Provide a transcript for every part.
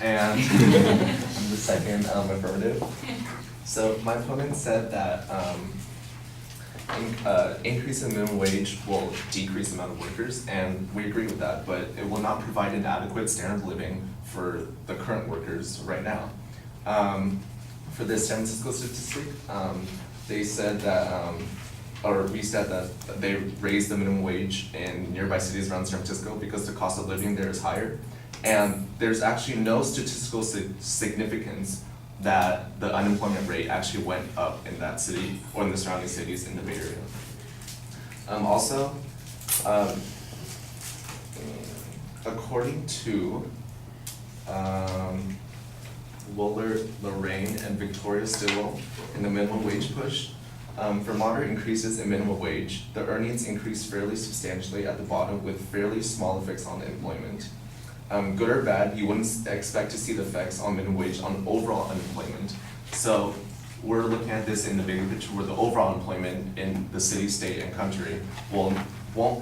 and the second affirmative. So my opponent said that increase in minimum wage will decrease the amount of workers, and we agree with that, but it will not provide an adequate standard of living for the current workers right now. For this San Francisco statistic, they said that, or we said that they raised the minimum wage in nearby cities around San Francisco because the cost of living there is higher. And there's actually no statistical significance that the unemployment rate actually went up in that city or in the surrounding cities in the Bay Area. Also, according to Willard, Lorraine, and Victoria Stilwell in the minimum wage push, for moderate increases in minimum wage, the earnings increase fairly substantially at the bottom with fairly small effects on employment. Good or bad, you wouldn't expect to see the effects on minimum wage on overall unemployment. So we're looking at this in the bigger picture where the overall employment in the city, state, and country won't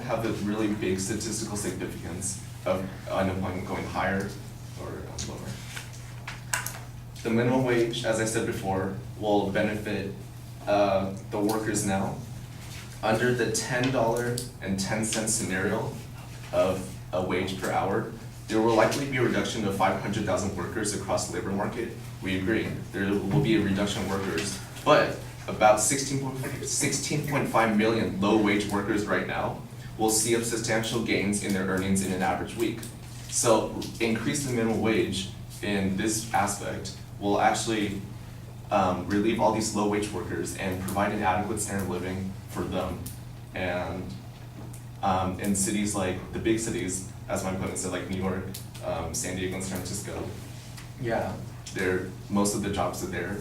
have a really big statistical significance of unemployment going higher or lower. The minimum wage, as I said before, will benefit the workers now. Under the $10.10 scenario of a wage per hour, there will likely be a reduction of 500,000 workers across the labor market. We agree, there will be a reduction of workers, but about 16.5 million low-wage workers right now will see substantial gains in their earnings in an average week. So increase the minimum wage in this aspect will actually relieve all these low-wage workers and provide an adequate standard of living for them. And in cities like the big cities, as my opponent said, like New York, San Diego, and San Francisco, yeah, most of the jobs are there.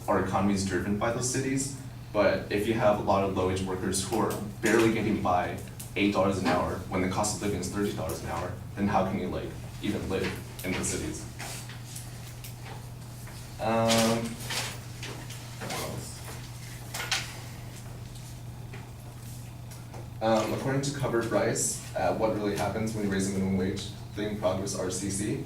Our economy is driven by those cities, but if you have a lot of low-wage workers who are barely getting by $8 an hour when the cost of living is $30 an hour, then how can you even live in the cities? According to Covered Rice, what really happens when you raise the minimum wage, Think Progress RCC,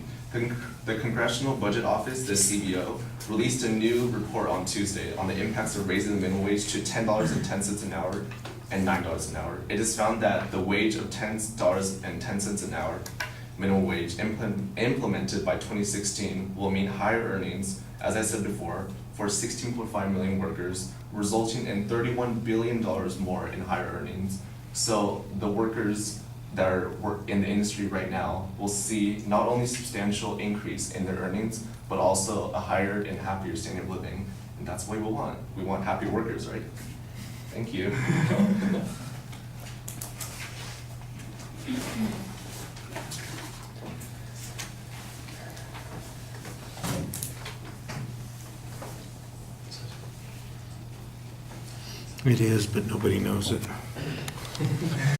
the Congressional Budget Office, the CBO, released a new report on Tuesday on the impacts of raising the minimum wage to $10.10 an hour and $9 an hour. It is found that the wage of $10.10 an hour minimum wage implemented by 2016 will mean higher earnings, as I said before, for 16.5 million workers, resulting in $31 billion more in higher earnings. So the workers that are in the industry right now will see not only substantial increase in their earnings, but also a higher and happier standard of living. And that's what we want. We want happy workers, right? Thank you. It is, but nobody knows it.